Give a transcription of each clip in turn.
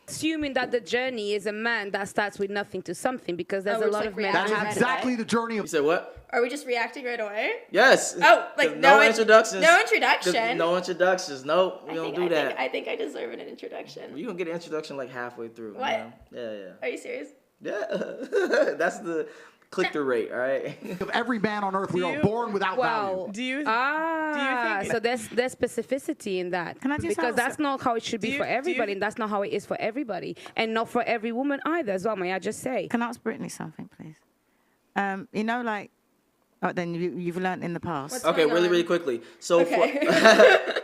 assuming that the journey is a man that starts with nothing to something, because there's a lot of men That that is have exactly the journey You of. said what? Are we just reacting right away? Yes. Oh, like no introductions. No introduction. No introductions. Nope, we don't do that. I think I deserve an introduction. You gonna get an introduction like halfway through. What? Man. Yeah. Are you serious? Yeah. That's the click-through rate, all right? Of every man on earth, we are born without value. Do you think? So there's specificity in that. Can I just because ask- that's not how it should be for everybody, you- and that's not how it is for everybody, and not for every woman either. As well, may I just say? Can I ask Brittany something, please? You know, like, then you've learned in the past. What's Okay, going on? really quickly. So,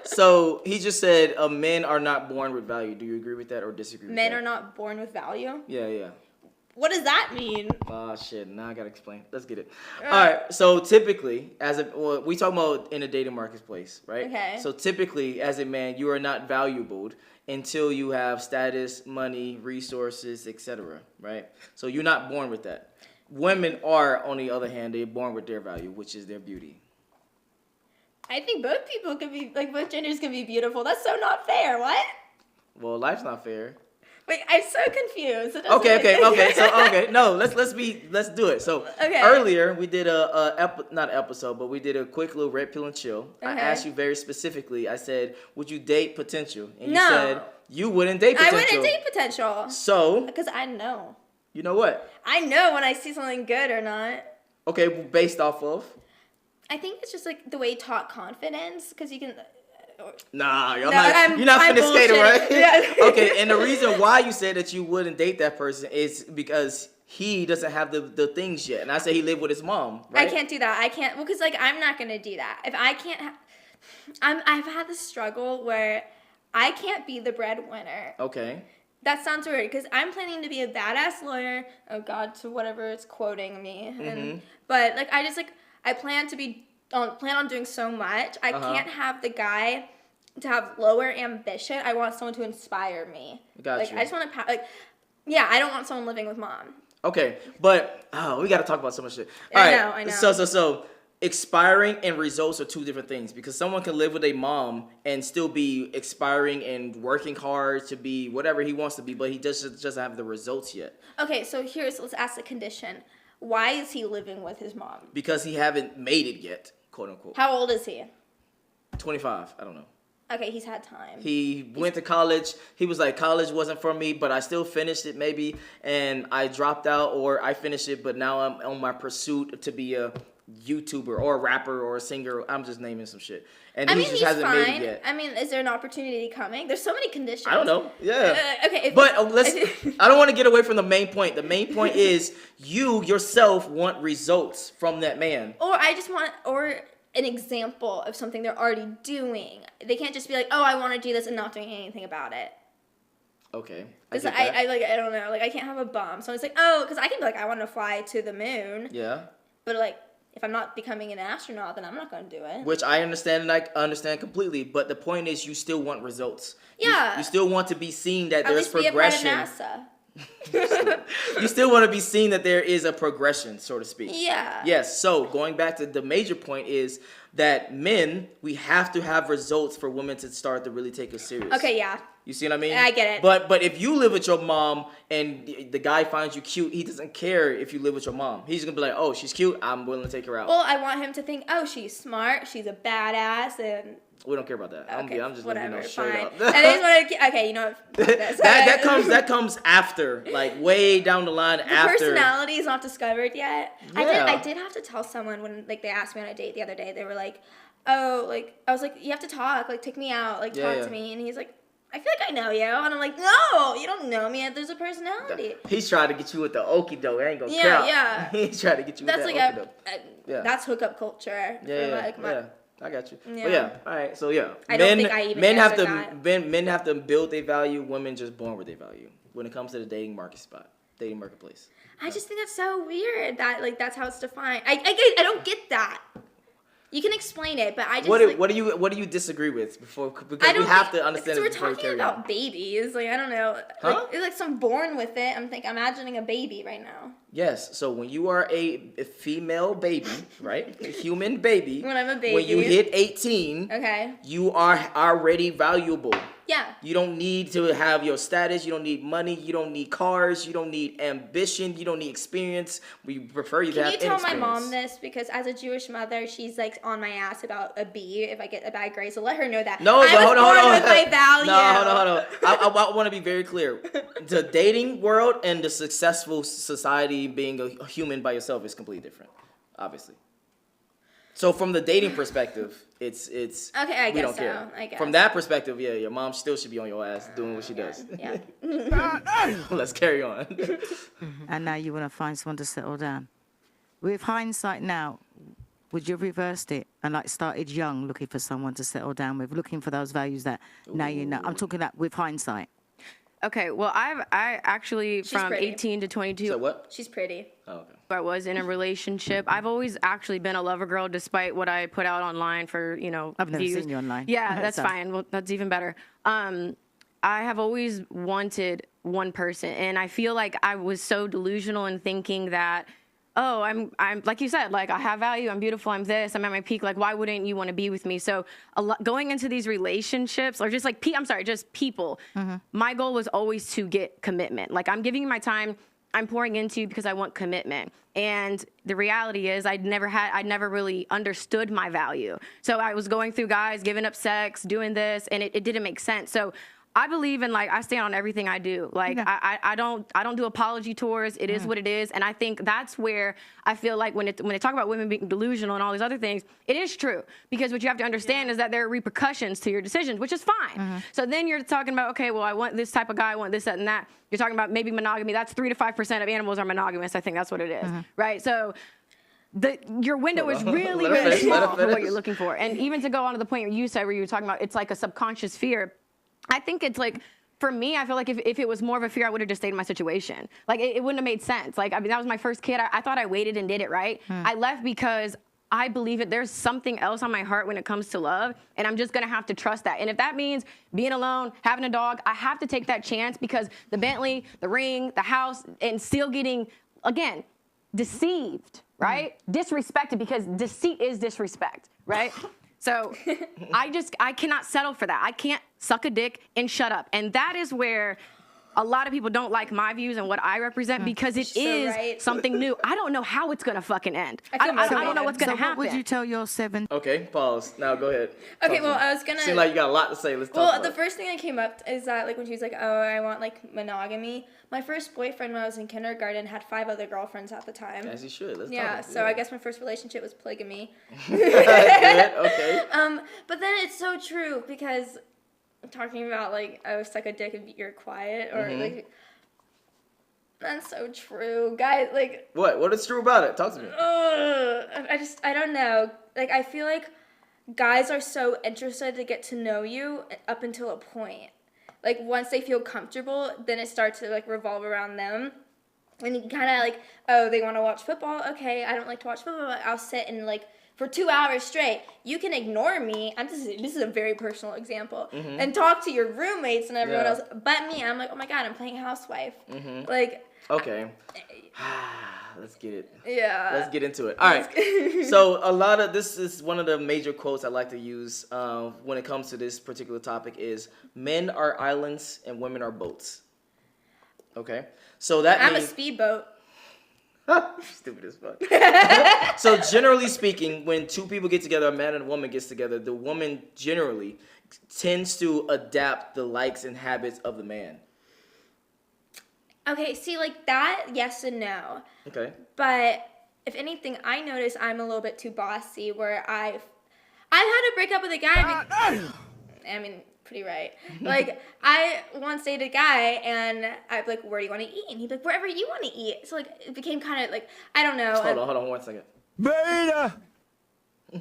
so he just said men are not born with value. Do you agree with that or disagree with that? Men are not born with value? Yeah. What does that mean? Oh, shit. Now I got to explain. Let's get it. All right. So typically, we talk about in a dating marketplace, right? Okay. So typically, as a man, you are not valuable until you have status, money, resources, etc., right? So you're not born with that. Women are, on the other hand, they're born with their value, which is their beauty. I think both people can be, like, both genders can be beautiful. That's so not fair. What? Well, life's not fair. Wait, I'm so confused. Okay. So no, let's do it. So Okay. earlier we did not an episode, but we did a quick little red pill and chill. I Okay. asked you very specifically. I said, would you date potential? And you No. said you wouldn't date potential. I wouldn't date potential. So Because I know. you know what? I know when I see something good or not. Okay, well, based off of. I think it's just like the way you talk confidence, because you can. Nah, No, I'm you're not finna skate it, right? bullshitting. Yeah. Okay, and the reason why you said that you wouldn't date that person is because he doesn't have the things yet. And I said he lived with his mom, right? I can't do that. I can't. Well, because like I'm not gonna do that. If I can't, I've had this struggle where I can't be the breadwinner. Okay. That sounds weird because I'm planning to be a badass lawyer. Oh God, to whatever it's quoting me. But like I plan on doing so much. I can't have the guy to have lower ambition. I want someone to inspire me. Gotcha. I just want to I don't want someone living with mom. Okay, but we got to talk about so much shit. I know. So expiring and results are two different things, because someone can live with a mom and still be expiring and working hard to be whatever he wants to be, but he just doesn't have the results yet. Okay, so let's ask the condition. Why is he living with his mom? Because he haven't made it yet, quote unquote. How old is he? 25, I don't know. Okay, he's had time. He went to college. He was like, college wasn't for me, but I still finished it maybe, and I dropped out, or I finished it, but now I'm on my pursuit to be a YouTuber or a rapper or a singer. I'm just naming some shit. And he just hasn't made it yet. I mean, is there an opportunity coming? There's so many conditions. I don't know. Yeah. Okay. But I don't want to get away from the main point. The main point is you yourself want results from that man. Or I just want, or an example of something they're already doing. They can't just be like, oh, I want to do this and not doing anything about it. Okay. I don't know. Like, I can't have a bum. So it's like, oh, because I can be like, I want to fly to the moon. Yeah. But like, if I'm not becoming an astronaut, then I'm not going to do it. Which I understand, and I understand completely. But the point is, you still want results. Yeah. You still want to be seen that At there's least progression. Be a part of NASA. You still want to be seen that there is a progression, so to speak. Yeah. Yes. So going back to the major point is that men, we have to have results for women to start to really take us serious. Okay. Yeah. You see what I mean? I get it. But if you live with your mom and the guy finds you cute, he doesn't care if you live with your mom. He's gonna be like, oh, she's cute, I'm willing to take her out. Well, I want him to think, oh, she's smart, she's a badass, and we don't care about that. okay, I'm just whatever, letting you know straight fine. up. That is what I, okay, you know what? that comes after, like way down the line the after. personality is not discovered yet. Yeah. I did have to tell someone when like they asked me on a date the other day. They were like, oh, like I was like, you have to talk, like take me out, like talk to me, and he's like, I feel like I know you. And I'm like, no, you don't know me. There's a personality. He's trying to get you with the okie doke. I ain't gonna Yeah, count. yeah. He's trying to get you That's with like that okey doke. that's hookup culture. Yeah. I got you. Yeah. But yeah, all right. So yeah, I don't think I even men have to answered that. men have to build their value. Women just born with their value when it comes to the dating marketplace. I just think that's so weird that like that's how it's defined. I don't get that. You can explain it, but I just What do you disagree with because we have to understand. So we're before we talking carry about on. babies. Like I don't know. Huh? Like, it's like some born with it. I'm imagining a baby right now. Yes. So when you are a female baby, right, a human baby. When I'm a baby. When you hit 18. Okay. You are already valuable. Yeah. You don't need to have your status. You don't need money. You don't need cars. You don't need ambition. You don't need experience. We prefer you to have Can you tell my inexperience. mom this? Because as a Jewish mother, she's like on my ass about a B if I get a bad grade. So let her know that. No, I but was hold on. born with my value. No, hold on. I want to be very clear. The dating world and the successful society, being a human by yourself, is completely different, obviously. So from the dating perspective, it's Okay, I we guess don't so. care. I guess. From that perspective, yeah, your mom still should be on your ass doing what she does. Yeah. Let's carry on. And now you want to find someone to settle down. With hindsight now, would you have reversed it and like started young, looking for someone to settle down with, looking for those values that now you know? I'm talking that with hindsight. Okay, well, I actually She's from pretty. 18 to 22. So what? She's pretty. Oh, okay. I was in a relationship. I've always actually been a lover girl, despite what I put out online for, I've never views. seen you online. Yeah, that's So- fine. Well, that's even better. I have always wanted one person, and I feel like I was so delusional in thinking that, oh, I'm like you said, like I have value, I'm beautiful, I'm this, I'm at my peak. Like, why wouldn't you want to be with me? So going into these relationships, or just like just people, my goal was always to get commitment. Like, I'm giving you my time, I'm pouring into you because I want commitment. And the reality is I never really understood my value. So I was going through guys, giving up sex, doing this, and it didn't make sense. So I believe in, like, I stand on everything I do. Like, Yeah. I don't do apology tours. It is what it is. And I think that's where I feel like when they talk about women being delusional and all these other things, it is true. Because what you have to understand is that there are repercussions to your decisions, which is fine. So then you're talking about, okay, well, I want this type of guy, I want this, that, and that. You're talking about maybe monogamy. That's 3 to 5% of animals are monogamous. I think that's what it is, right? So your window is really, Let her really finish, let her small for what finish. you're looking for. And even to go on to the point where you said, where you were talking about it's like a subconscious fear, I think it's like, for me, I feel like if it was more of a fear, I would have just stayed in my situation. Like, it wouldn't have made sense. Like, I mean, that was my first kid. I thought I waited and did it right. I left because I believe that there's something else on my heart when it comes to love, and I'm just going to have to trust that. And if that means being alone, having a dog, I have to take that chance, because the Bentley, the ring, the house, and still getting, again, deceived, right? Disrespected, because deceit is disrespect, right? So I cannot settle for that. I can't suck a dick and shut up. And that is where a lot of people don't like my views and what I represent, because it is right. something new. I don't know how it's going to fucking end. I feel don't know motivated. what's going to So what happen. would you tell your 7? Okay, pause. Now go ahead. Okay, Talk to well, me. I was gonna. Seems like you got a lot to say. Let's talk Well, about the it. first thing that came up is that, like, when she was like, oh, I want, like, monogamy. My first boyfriend when I was in kindergarten had 5 other girlfriends at the time. As you should. Let's Yeah, talk. so I guess my first relationship was polygamy. Good. Okay. But then it's so true, because talking about, like, I was suck a dick and you're quiet, or, like, that's so true. Guys, like, What is true about it? Talk to me. I don't know. Like, I feel like guys are so interested to get to know you up until a point. Like, once they feel comfortable, then it starts to, like, revolve around them. And you kind of, like, oh, they want to watch football? Okay, I don't like to watch football, but I'll sit and, like, for 2 hours straight. You can ignore me. This is a very personal example. And talk to your roommates and everyone else. But me, I'm like, oh, my God, I'm playing housewife. Like... Okay. Let's get it. Yeah. Let's get into it. All right. So this is one of the major quotes I like to use when it comes to this particular topic is men are islands and women are boats. Okay. So that I'm means a speedboat. stupid as fuck. So generally speaking, when two people get together, a man and a woman gets together, the woman generally tends to adapt the likes and habits of the man. Okay, see, like, that, yes and no. Okay. But if anything, I notice I'm a little bit too bossy, where I've had to break up with a guy. I mean, pretty right. Like, I once dated a guy, and I'd be like, where do you want to eat? And he'd be like, wherever you want to eat. So, like, it became kind of, like, I don't know. Hold on 1 second. Beta!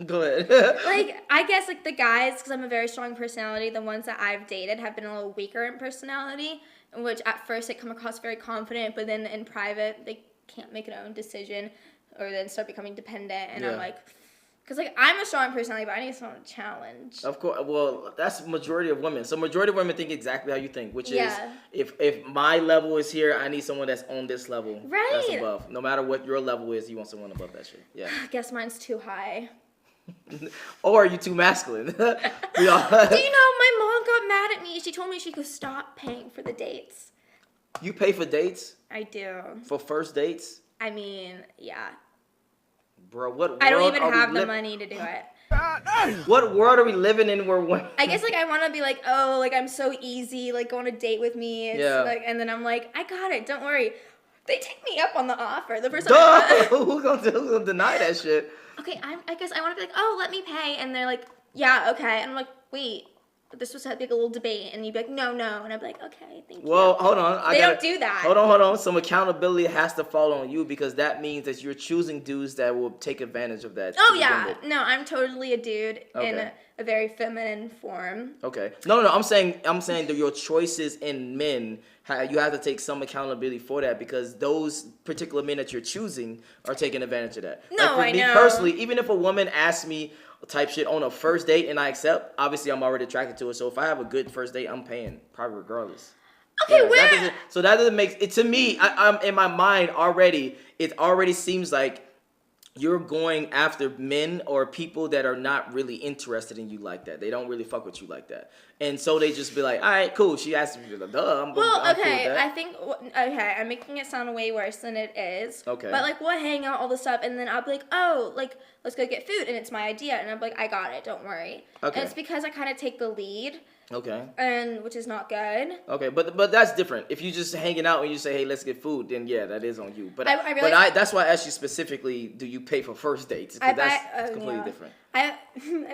Go ahead. Like, I guess, like, the guys, because I'm a very strong personality, the ones that I've dated have been a little weaker in personality, in which at first they come across very confident, but then in private they can't make their own decision, or then start becoming dependent. And I'm like, because, like, I'm a strong personality, but I need someone to challenge. Of course. Well, that's the majority of women. So majority of women think exactly how you think, which is if my level is here, I need someone that's on this level. Right. That's above. No matter what your level is, you want someone above that shit. Yeah. I guess mine's too high. Or are you too masculine? Do you know my mom got mad at me? She told me she could stop paying for the dates. You pay for dates? I do. For first dates? I mean, yeah. Bro, what world I don't even are we have the money to do it. What world are we living in where women... I guess like I want to be like, oh, like I'm so easy, like go on a date with me. It's like, and then I'm like, I got it, don't worry. They take me up on the offer. The first time. Who's gonna deny that shit? Okay, I guess I want to be like, oh, let me pay, and they're like, yeah, okay, and I'm like, wait, this was a big little debate, and you'd be like, no, and I'd be like, okay, thank you. Well, hold on. They don't do that. Hold on. Some accountability has to fall on you because that means that you're choosing dudes that will take advantage of that. Oh yeah, no, I'm totally a dude in a very feminine form. Okay. No. I'm saying that your choices in men, you have to take some accountability for that because those particular men that you're choosing are taking advantage of that. No, like for me personally, even if a woman asks me type shit on a first date and I accept, obviously I'm already attracted to it. So if I have a good first date, I'm paying probably regardless. Okay, that doesn't make it to me. I'm in my mind already. It already seems like you're going after men or people that are not really interested in you like that. They don't really fuck with you like that. And so they just be like, all right, cool. She asked me, duh, I'm well, cool okay, with that. I think, okay, I'm making it sound way worse than it is. Okay. But, like, we'll hang out all this stuff, and then I'll be like, oh, like, let's go get food, and it's my idea. And I'm like, I got it, don't worry. Okay. And it's because I kind of take the lead. Okay. And, which is not good. Okay, but that's different. If you just hanging out and you say, hey, let's get food, then yeah, that is on you. But that's why I asked you specifically, do you pay for first dates? Because that's completely different. I've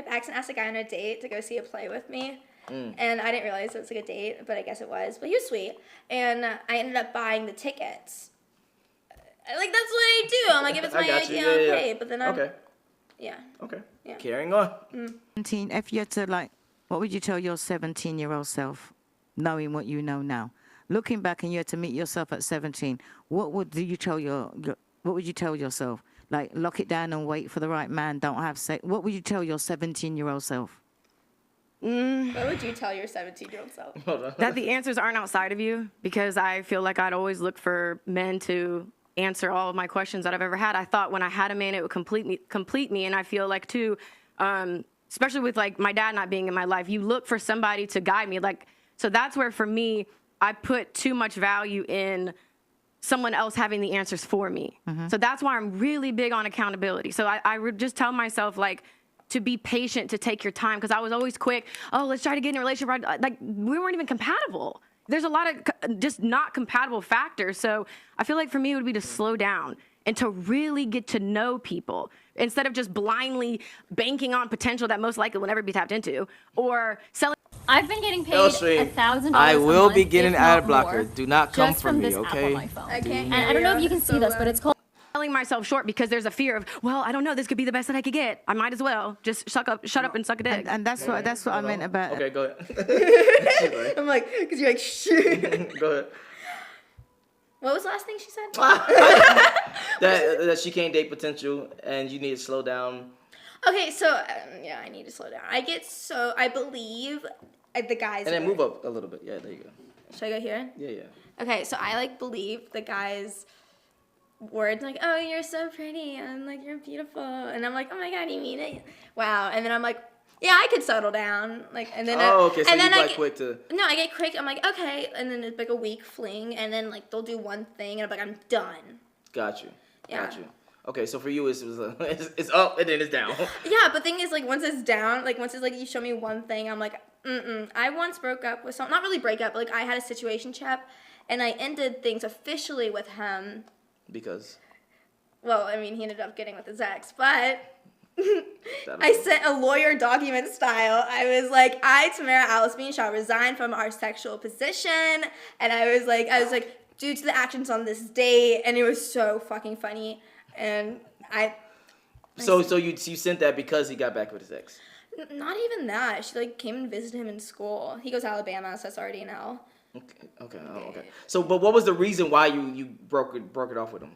accidentally asked a guy on a date to go see a play with me. And I didn't realize it was like a date, but I guess it was. But he was sweet. And I ended up buying the tickets. Like, that's what I do. I'm like, if it's my idea, I'll pay. But then I'm... Okay. Yeah. Okay. Yeah. Carrying on. 17, if you had to, like, what would you tell your 17-year-old self, knowing what you know now? Looking back and you had to meet yourself at 17, what would you tell yourself? Like, lock it down and wait for the right man, don't have sex. What would you tell your 17-year-old self? What would you tell your 17-year-old self? That the answers aren't outside of you, because I feel like I'd always look for men to answer all of my questions that I've ever had. I thought when I had a man, it would complete me. And I feel like, too, especially with, like, my dad not being in my life, you look for somebody to guide me. Like, so that's where, for me, I put too much value in someone else having the answers for me. So that's why I'm really big on accountability. So I would just tell myself, like, to be patient, to take your time, because I was always quick. Oh, let's try to get in a relationship. Like, we weren't even compatible. There's a lot of just not compatible factors. So I feel like for me, it would be to slow down and to really get to know people instead of just blindly banking on potential that most likely will never be tapped into, or selling. I've been getting paid $1,000. I will a month, be getting if ad not blocker. more, Do not come just for from me, this app okay? on my phone. I can't And I don't know if you can see this, but it's called. Selling myself short because there's a fear of, well, I don't know, this could be the best that I could get. I might as well just shut up and suck a dick. And that's what I meant about. Okay, go ahead. I'm like, because you're like, shit. Go ahead. What was the last thing she said? that she can't date potential and you need to slow down. Okay, so, yeah, I need to slow down. I believe the guys. And then move up a little bit. Yeah, there you go. Should I go here? Yeah. Okay, so I, like, believe the guys' words, like, oh, you're so pretty, and, like, you're beautiful. And I'm like, oh, my God, you mean it? Wow. And then I'm like, yeah, I could settle down. Like, and then okay, so and then you like quick to. No, I get quick. I'm like, okay, and then it's like a week fling, and then like they'll do one thing, and I'm like, I'm done. Got you. Yeah. Got you. Okay, so for you, it's up and then it's down. Yeah, but thing is, like, once it's down, like once it's like you show me one thing, I'm like, I once broke up with someone, not really break up, but like I had a situationship, and I ended things officially with him. Because. Well, I mean, he ended up getting with his ex, but. I sent a lawyer document style. I was like, I, Tamara Alice, shall resign from our sexual position. And I was like, due to the actions on this date. And it was so fucking funny. And So you sent that because he got back with his ex? Not even that. She like came and visited him in school. He goes to Alabama, so that's already an L. Okay. So, but what was the reason why you broke it off with him?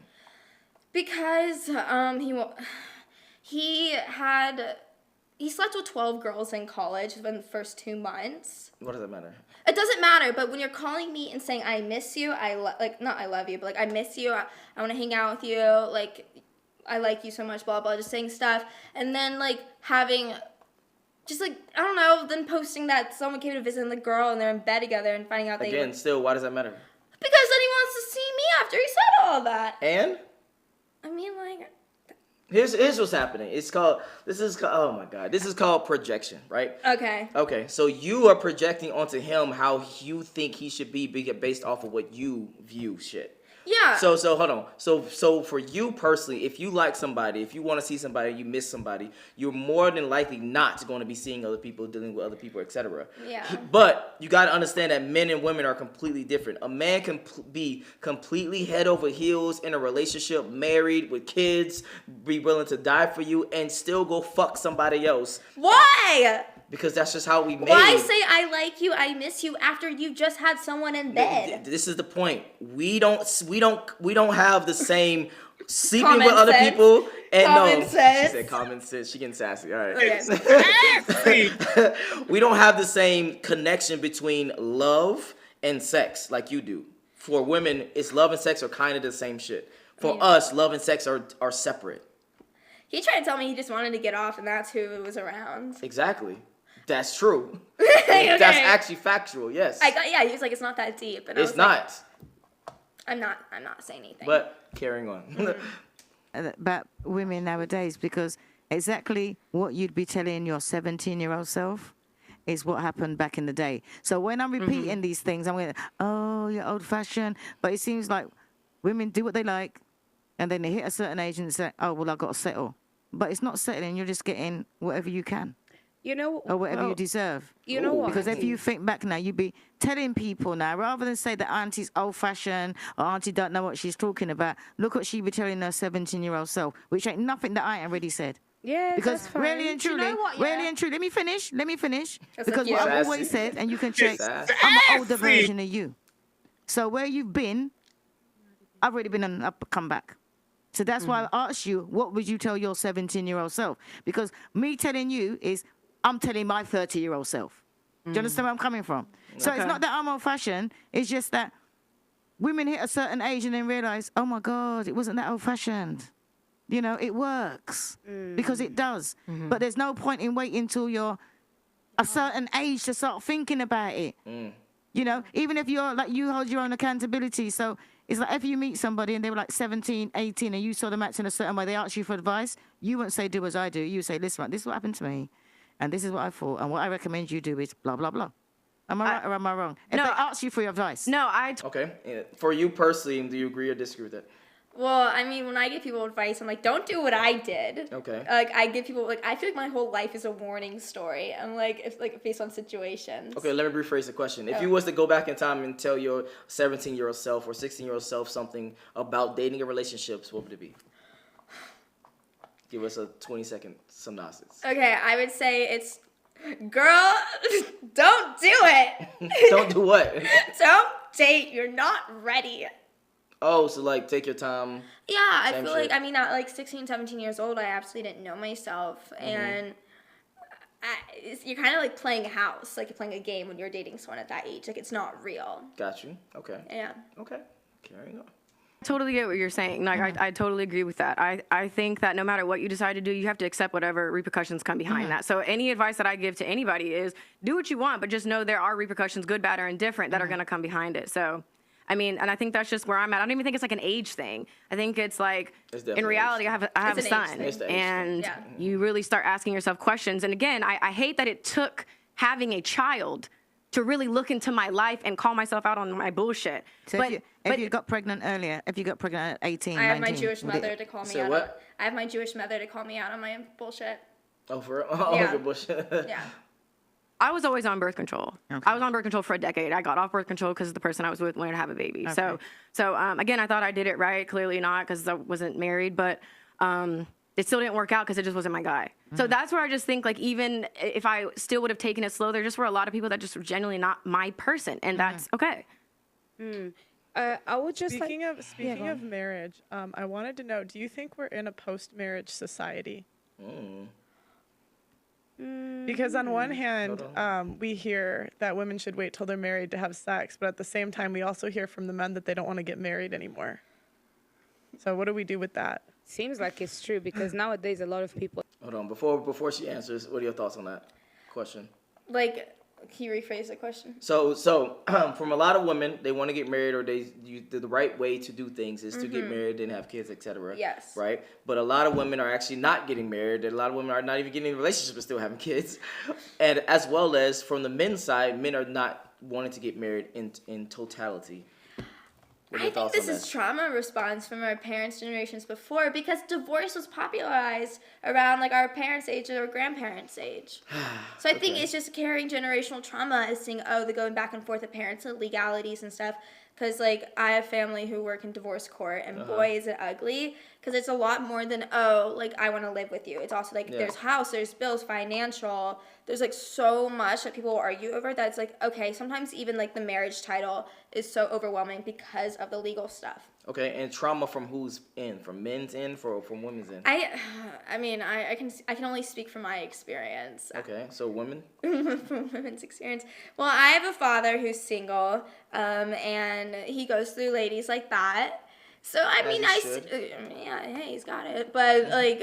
Because he slept with 12 girls in college in the first 2 months. What does that matter? It doesn't matter, but when you're calling me and saying I miss you, not I love you, but like I miss you, I want to hang out with you, like I like you so much, blah, blah, just saying stuff. And then, like, having, just, like, I don't know, then posting that someone came to visit the girl and they're in bed together and finding out they Again, still, why does that matter? Because then he wants to see me after he said all that. And? I mean, like... Here's what's happening. This is called projection, right? Okay. Okay, so you are projecting onto him how you think he should be based off of what you view shit. Yeah. So hold on. So for you personally, if you like somebody, if you want to see somebody, you miss somebody, you're more than likely not going to be seeing other people, dealing with other people, etc. Yeah. But you got to understand that men and women are completely different. A man can be completely head over heels in a relationship, married with kids, be willing to die for you, and still go fuck somebody else. Why? Because that's just how we made. Why say I like you, I miss you after you just had someone in bed? This is the point. We don't have the same sleeping Common with other sense. people. And Common no, sense. she said common sense. She getting sassy. All right. Okay. We don't have the same connection between love and sex like you do. For women, it's love and sex are kind of the same shit. For us, love and sex are separate. He tried to tell me he just wanted to get off, and that's who was around. Exactly. That's true. Okay. That's actually factual. Yes. He was like, it's not that deep. And I It's was not. Like, I'm not saying anything. But carrying on. About women nowadays, because exactly what you'd be telling your 17-year-old self is what happened back in the day. So when I'm repeating these things, I'm going, oh, you're old-fashioned. But it seems like women do what they like, and then they hit a certain age and say, oh, well, I've got to settle. But it's not settling. You're just getting whatever you can. You know, or whatever you deserve. You know what? Because if you think back now, you'd be telling people now, rather than say that auntie's old-fashioned or auntie don't know what she's talking about, look what she be telling her 17-year-old self, which ain't nothing that I ain't already said. Yeah, because that's fine. really and truly, really and truly, let me finish. Because what I've always said, and you can check, I'm an older version of you. So where you've been, I've already been on up come back. So that's why I asked you, what would you tell your 17-year-old self? Because me telling you is, I'm telling my 30-year-old self. Do you understand where I'm coming from? So it's not that I'm old-fashioned. It's just that women hit a certain age and then realize, oh, my God, it wasn't that old-fashioned. You know, it works because it does. But there's no point in waiting till you're a certain age to start thinking about it. You know, even if you're like, you hold your own accountability. So it's like if you meet somebody and they were like 17, 18, and you saw them acting a certain way, they ask you for advice, you wouldn't say, do as I do. You say, listen, this is what happened to me. And this is what I thought. And what I recommend you do is blah, blah, blah. Am I right or am I wrong? If they ask you for your advice. No, Okay. For you personally, do you agree or disagree with that? Well, I mean, when I give people advice, I'm like, don't do what I did. Okay. Like, I give people, like, I feel like my whole life is a warning story. I'm like, it's like based on situations. Okay, let me rephrase the question. If you was to go back in time and tell your 17-year-old self or 16-year-old self something about dating and relationships, what would it be? Give us a 20-second synopsis. Okay, I would say it's, girl, don't do it. Don't do what? Don't date. You're not ready. Oh, so like take your time. Yeah, I feel shit. like, I mean, at like 16, 17 years old, I absolutely didn't know myself. And you're kind of like playing house, like you're playing a game when you're dating someone at that age. Like, it's not real. Got you. Okay. Yeah. Okay. Carrying on. totally get what you're saying. Like, I totally agree with that. I think that no matter what you decide to do, you have to accept whatever repercussions come behind that. So any advice that I give to anybody is do what you want, but just know there are repercussions, good, bad, or indifferent, that are going to come behind it. So, I mean, and I think that's just where I'm at. I don't even think it's like an age thing. I think it's like, in reality, I have a son, and you really start asking yourself questions. And again, I hate that it took having a child to really look into my life and call myself out on my bullshit. So if you got pregnant earlier, if you got pregnant at 18, I have 19, my Jewish mother to call me out. What? I have my Jewish mother to call me out on my bullshit. Oh, for real? Oh, Yeah. good bullshit. Yeah. I was always on birth control. Okay. I was on birth control for a decade. I got off birth control because the person I was with wanted to have a baby. Okay. So again, I thought I did it right. Clearly not, because I wasn't married. But it still didn't work out because it just wasn't my guy. So that's where I just think, like, even if I still would have taken it slow, there just were a lot of people that just were genuinely not my person, and that's okay. I would just Speaking of marriage, I wanted to know, do you think we're in a post-marriage society? Because on one hand, we hear that women should wait till they're married to have sex, but at the same time, we also hear from the men that they don't want to get married anymore. So what do we do with that? Seems like it's true because nowadays a lot of people. Hold on, before she answers, what are your thoughts on that question? Like, can you rephrase the question? So from a lot of women, they want to get married, or the right way to do things is to get married and have kids, etc. Yes. Right. But a lot of women are actually not getting married. And a lot of women are not even getting in relationships but still having kids. And as well as from the men's side, men are not wanting to get married in totality. I think this is trauma response from our parents' generations before, because divorce was popularized around like our parents' age or grandparents' age. So I think it's just carrying generational trauma, is seeing, the going back and forth of parents and legalities and stuff. Because like I have family who work in divorce court, and boy is it ugly. Because it's a lot more than like I want to live with you. It's also like there's house, there's bills, financial. There's like so much that people will argue over. That's like, okay, sometimes even like the marriage title is so overwhelming because of the legal stuff. Okay, and trauma from who's in? From men's in, from women's in? I mean, I can only speak from my experience. Okay, so women? From women's experience. Well, I have a father who's single, and he goes through ladies like that. So I mean, hey, he's got it. But like,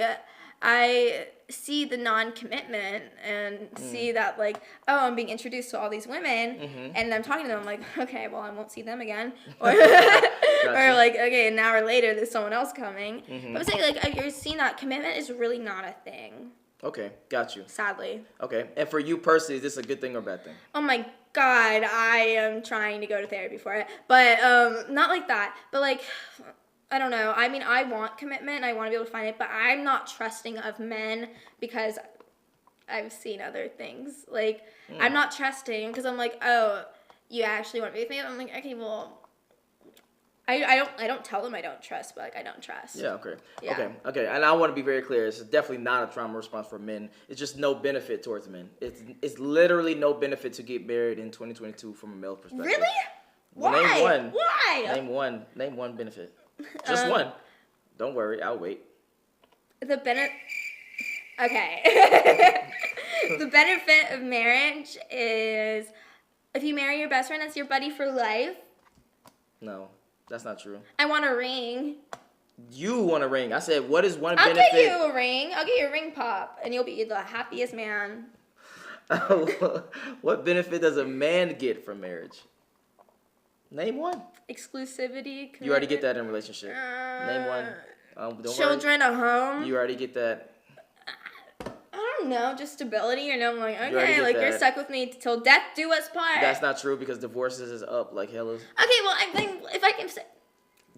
I see the non-commitment and see that like, I'm being introduced to all these women, and I'm talking to them. I'm like, okay, well, I won't see them again, or or like, okay, an hour later there's someone else coming. But I'm saying like, you're seeing that commitment is really not a thing. Okay, got you. Sadly. Okay, and for you personally, is this a good thing or a bad thing? Oh my God, I am trying to go to therapy for it, but not like that. But like, I don't know. I mean, I want commitment. I want to be able to find it, but I'm not trusting of men because I've seen other things. Like, I'm not trusting because I'm like, you actually want to be with me? I'm like, okay, well, I don't tell them I don't trust, but like I don't trust. Yeah, okay. Yeah. Okay. And I want to be very clear. It's definitely not a trauma response for men. It's just no benefit towards men. It's literally no benefit to get married in 2022 from a male perspective. Really? Well, Why? name one. Why? Name one benefit. Just one. Don't worry, I'll wait. Okay. The benefit of marriage is if you marry your best friend, that's your buddy for life. No, that's not true. I want a ring. You want a ring. I said, what is one benefit? I'll get you a ring. I'll get you a ring pop, and you'll be the happiest man. What benefit does a man get from marriage? Name one. Exclusivity. Commitment. You already get that in a relationship. Name one. Don't children, worry. a home. You already get that. I don't know, just stability. You know, I'm like, okay, like you're stuck with me till death do us part. That's not true because divorces is up like hell is. Okay, well, I think if I can say.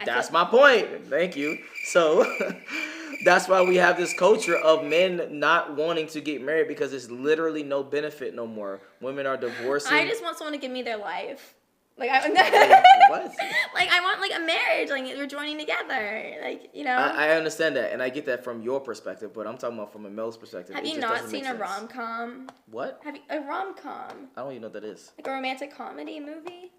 That's my point. Thank you. So that's why we have this culture of men not wanting to get married because there's literally no benefit no more. Women are divorcing. I just want someone to give me their life. Like what? Like I want like a marriage, like you're joining together, like you know. I understand that, and I get that from your perspective, but I'm talking about from a male's perspective. Have you not seen a rom-com? What? Have you a rom-com? I don't even know what that is. Like a romantic comedy movie.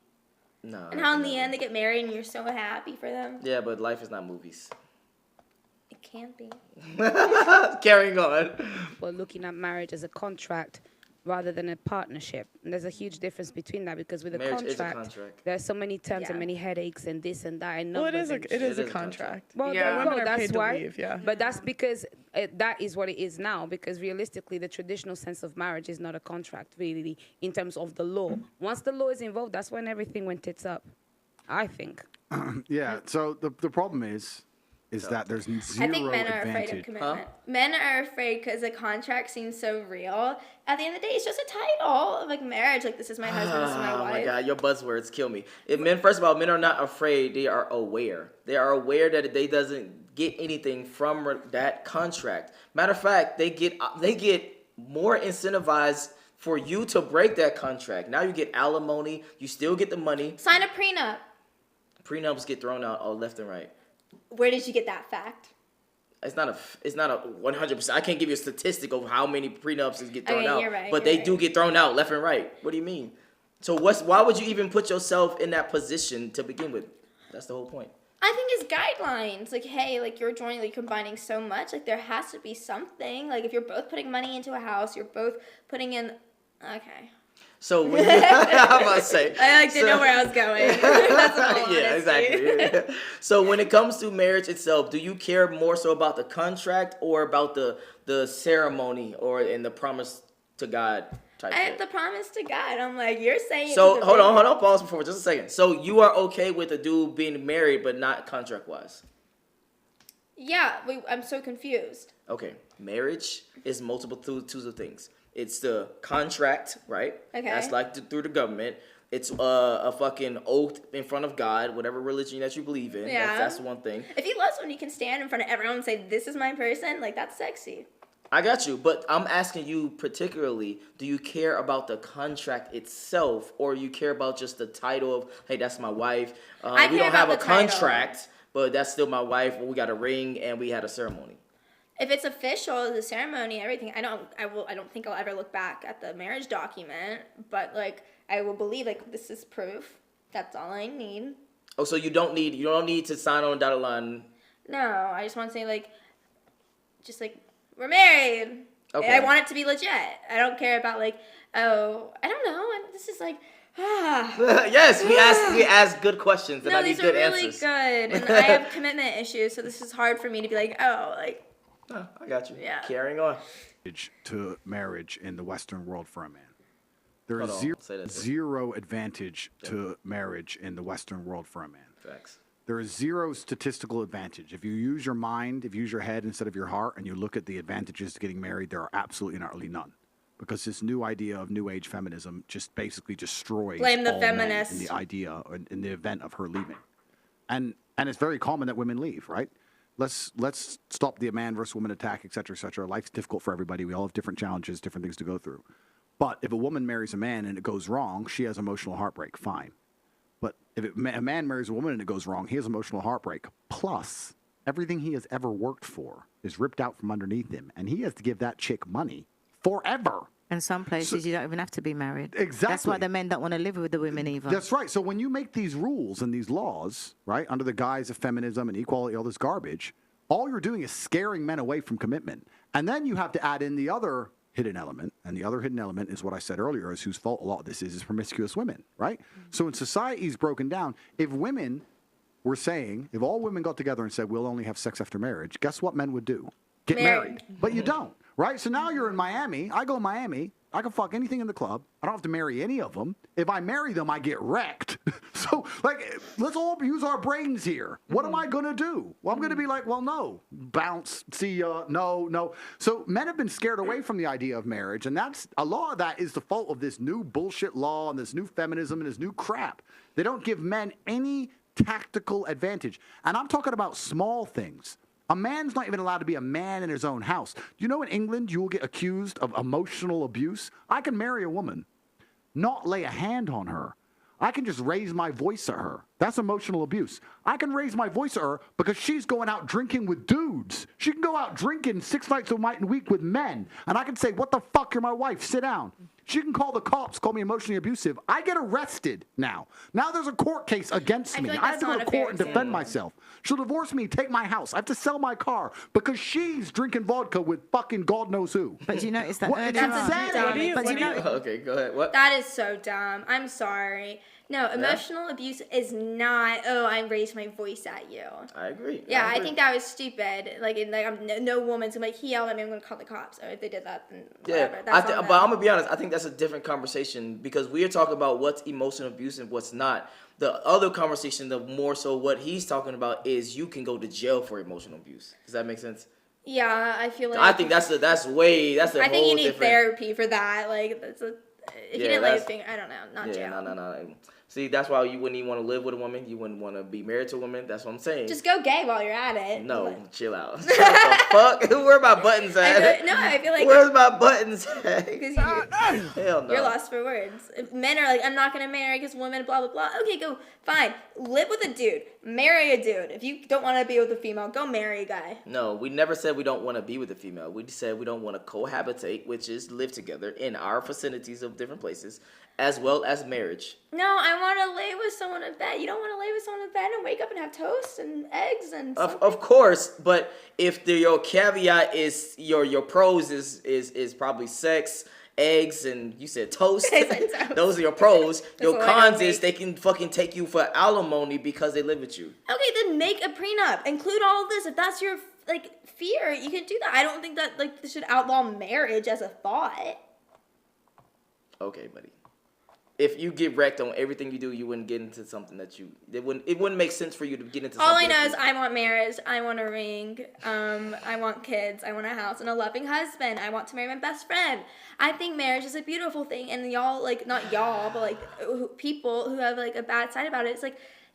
No. And how in the end they get married and you're so happy for them. Yeah, but life is not movies. It can't be. Carrying on. Well, looking at marriage as a contract rather than a partnership. And there's a huge difference between that because with marriage a contract, there are so many terms and many headaches and this and that. And well, it is a contract. Well, women are that's paid why. to leave, yeah. But that's because that is what it is now. Because realistically, the traditional sense of marriage is not a contract, really, in terms of the law. Once the law is involved, that's when everything went tits up, I think. Yeah. So the problem is that there's zero I think men are advantage. afraid of commitment. Huh? Men are afraid because the contract seems so real. At the end of the day, it's just a title of like marriage. Like this is my husband, this is my wife. Oh my God, your buzzwords kill me. First of all, men are not afraid. They are aware. They are aware that they doesn't get anything from that contract. Matter of fact, they get more incentivized for you to break that contract. Now you get alimony. You still get the money. Sign a prenup. Prenups get thrown out all left and right. Where did you get that fact? It's not a 100%. I can't give you a statistic of how many prenups get thrown out, you're right, but they do get thrown out left and right. What do you mean? So why would you even put yourself in that position to begin with? That's the whole point. I think it's guidelines. Like, hey, like you're joining, like combining so much. Like there has to be something. Like if you're both putting money into a house, you're both putting in. Okay. So when you, I'm about to say, I didn't know where I was going. That's all. yeah, exactly. So when it comes to marriage itself, do you care more so about the contract or about the ceremony or in the promise to God type shit? The promise to God. I'm like, you're saying. So hold on, pause for just a second. So you are okay with the dude being married, but not contract wise? Yeah, I'm so confused. Okay, marriage is multiple twos of things. It's the contract, right? Okay. That's like through the government. It's a fucking oath in front of God, whatever religion that you believe in. Yeah. That's one thing. If you love someone, you can stand in front of everyone and say, "This is my person." Like that's sexy. I got you, but I'm asking you particularly, do you care about the contract itself or you care about just the title of, hey, that's my wife. We don't have a contract, but that's still my wife. We got a ring and we had a ceremony. If it's official, the ceremony, everything, I don't think I'll ever look back at the marriage document, but like I will believe like this is proof. That's all I need. Oh, so you don't need to sign on a dotted line. No, I just want to say like we're married. Okay. I want it to be legit. I don't care about like, oh, I don't know. This is like, Yes, we ask good questions and I need good answers. No, these are really good. And I have commitment issues, so this is hard for me to be like, oh, like. Oh, I got you. Yeah. Carrying on. To marriage in the Western world for a man. There is zero advantage to marriage in the Western world for a man. Facts. There is zero statistical advantage. If you use your mind, if you use your head instead of your heart, and you look at the advantages to getting married, there are absolutely and utterly none. Because this new idea of new age feminism just basically destroys Blame the all feminists. men in the idea in the event of her leaving. And it's very common that women leave, right? Let's stop the man versus woman attack, et cetera, et cetera. Life's difficult for everybody. We all have different challenges, different things to go through. But if a woman marries a man and it goes wrong, she has emotional heartbreak. Fine. But if a man marries a woman and it goes wrong, he has emotional heartbreak. Plus, everything he has ever worked for is ripped out from underneath him, and he has to give that chick money forever. In some places, you don't even have to be married. Exactly. That's why the men don't want to live with the women either. That's right. So when you make these rules and these laws, right, under the guise of feminism and equality, all this garbage, all you're doing is scaring men away from commitment. And then you have to add in the other hidden element, and the other hidden element is what I said earlier, is whose fault a lot of this is promiscuous women, right? So when society's broken down, if women were saying, if all women got together and said, we'll only have sex after marriage, guess what men would do? Get married. But you don't, right? So now you're in Miami. I go to Miami. I can fuck anything in the club. I don't have to marry any of them. If I marry them, I get wrecked. So, like, let's all use our brains here. What am I going to do? Well, I'm going to be like, well, no. Bounce. See ya. No. So men have been scared away from the idea of marriage, and that's a lot of that is the fault of this new bullshit law and this new feminism and this new crap. They don't give men any tactical advantage. And I'm talking about small things. A man's not even allowed to be a man in his own house. You know in England you will get accused of emotional abuse? I can marry a woman, not lay a hand on her. I can just raise my voice at her. That's emotional abuse. I can raise my voice at her because she's going out drinking with dudes. She can go out drinking 6 nights a week with men. And I can say, what the fuck, you're my wife, sit down. She can call the cops, call me emotionally abusive. I get arrested now. Now there's a court case against me. I have to go to court and defend myself. She'll divorce me, take my house. I have to sell my car because she's drinking vodka with fucking God knows who. But do you notice that It's insanity. Okay, go ahead. What? That is so dumb. I'm sorry. No, emotional abuse is not, oh, I raised my voice at you. I agree. Yeah, I think that was stupid. Like, no woman's gonna be like, he yelled at me, I'm gonna call the cops. Or if they did that, then whatever. But I'm gonna be honest, I think that's a different conversation because we are talking about what's emotional abuse and what's not. The other conversation, the more so what he's talking about is you can go to jail for emotional abuse. Does that make sense? Yeah, I feel like. I think that's a I whole think you need different therapy for that. Like, if you didn't lay a finger, I don't know, not jail. No. See, that's why you wouldn't even want to live with a woman. You wouldn't want to be married to a woman. That's what I'm saying. Just go gay while you're at it. No, chill out. What the fuck? Where are my buttons at? I feel like. Where's my buttons at? Because Hell no. you're lost for words. If men are like, I'm not going to marry because women, blah, blah, blah. Okay, go. Fine. Live with a dude. Marry a dude. If you don't want to be with a female, go marry a guy. No, we never said we don't want to be with a female. We said we don't want to cohabitate, which is live together in our vicinities of different places, as well as marriage. No, I want to lay with someone in bed. You don't want to lay with someone in bed and wake up and have toast and eggs and Of course, but if your caveat is your pros is probably sex eggs and you said toast. I said toast. Those are your pros. Your what I cons don't is they can fucking take you for alimony because they live with you. Okay, then make a prenup. Include all of this. If that's your fear, you can do that. I don't think that this should outlaw marriage as a thought. Okay, buddy. If you get wrecked on everything you do, you wouldn't get into something that it wouldn't make sense for you to get into. All I something know is I want marriage. I want a ring. I want kids. I want a house and a loving husband. I want to marry my best friend. I think marriage is a beautiful thing, and y'all not y'all, but people who have a bad side about it. It's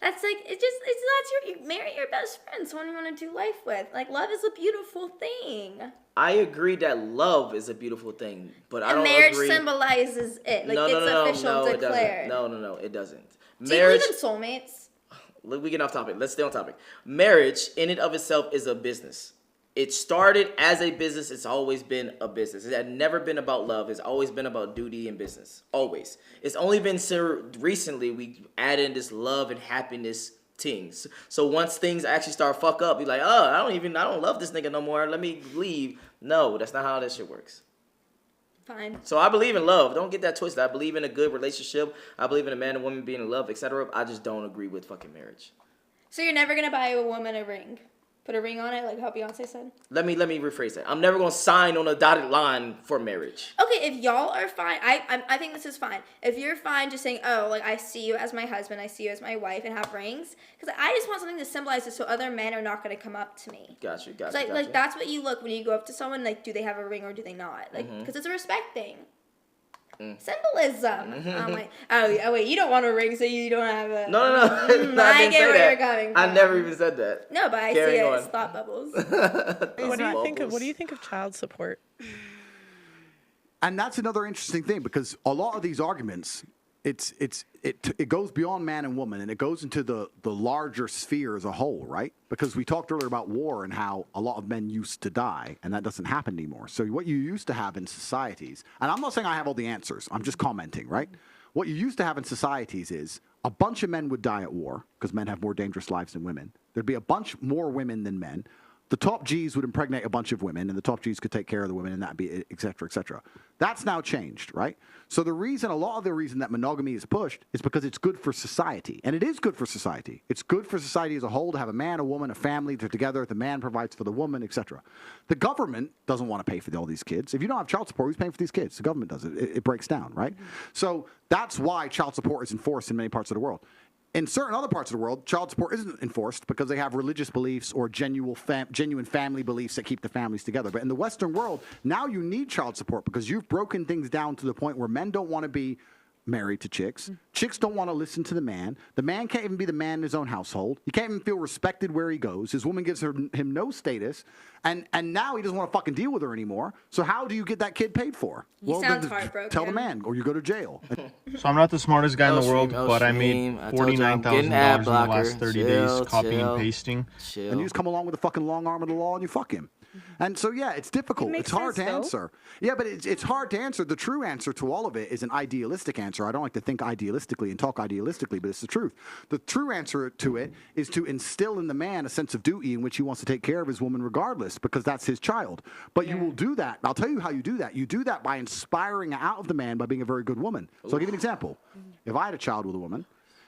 that's you marry your best friend, someone you want to do life with. Love is a beautiful thing. I agree that love is a beautiful thing, but I don't marriage agree. Symbolizes it. No, official declared. No, it doesn't. Do you believe in soulmates? We get off topic. Let's stay on topic. Marriage, in and of itself, is a business. It started as a business. It's always been a business. It had never been about love. It's always been about duty and business. Always. It's only been recently we add in this love and happiness things. So once things actually start fuck up, you're like, oh, I don't love this nigga no more. Let me leave. No, that's not how that shit works. Fine. So I believe in love. Don't get that twisted. I believe in a good relationship. I believe in a man and woman being in love, etc. I just don't agree with fucking marriage. So you're never gonna buy a woman a ring? Put a ring on it, like how Beyonce said? Let me rephrase that. I'm never gonna sign on a dotted line for marriage. Okay, if y'all are fine, I think this is fine. If you're fine just saying, oh, I see you as my husband, I see you as my wife, and have rings, because I just want something to symbolize it so other men are not gonna come up to me. Got you. That's what you look when you go up to someone, do they have a ring or do they not? Because it's a respect thing. Symbolism. I'm like, oh wait, you don't want a ring, so you don't have a. No. I get where you're coming from. I never even said that. No, but I see it as thought bubbles. What do you think of child support? And that's another interesting thing because a lot of these arguments, it goes beyond man and woman and it goes into the larger sphere as a whole, right? Because we talked earlier about war and how a lot of men used to die and that doesn't happen anymore. So what you used to have in societies, and I'm not saying I have all the answers, I'm just commenting, right? What you used to have in societies is a bunch of men would die at war because men have more dangerous lives than women. There'd be a bunch more women than men. The top G's would impregnate a bunch of women, and the top G's could take care of the women, and that'd be et cetera, et cetera. That's now changed, right? So a lot of the reason that monogamy is pushed is because it's good for society, and it is good for society. It's good for society as a whole to have a man, a woman, a family. They're together. The man provides for the woman, et cetera. The government doesn't want to pay for all these kids. If you don't have child support, who's paying for these kids? The government does it. It breaks down, right? So that's why child support is enforced in many parts of the world. In certain other parts of the world, child support isn't enforced because they have religious beliefs or genuine family beliefs that keep the families together. But in the Western world, now you need child support because you've broken things down to the point where men don't want to be married to chicks. Chicks don't want to listen to the man. The man can't even be the man in his own household. He can't even feel respected where he goes. His woman gives him no status. And now he doesn't want to fucking deal with her anymore. So how do you get that kid paid for? He sounds heartbroken. Tell the man or you go to jail. So I'm not the smartest guy in the world, but I made $49,000 in the last 30 days copying and pasting. And you just come along with the fucking long arm of the law and you fuck him. And so, yeah, it's difficult. It's hard to answer. Yeah, but it's hard to answer. The true answer to all of it is an idealistic answer. I don't like to think idealistically and talk idealistically, but it's the truth. The true answer to it is to instill in the man a sense of duty in which he wants to take care of his woman regardless, because that's his child. But you will do that. I'll tell you how you do that. You do that by inspiring out of the man by being a very good woman. So I'll give you an example. If I had a child with a woman,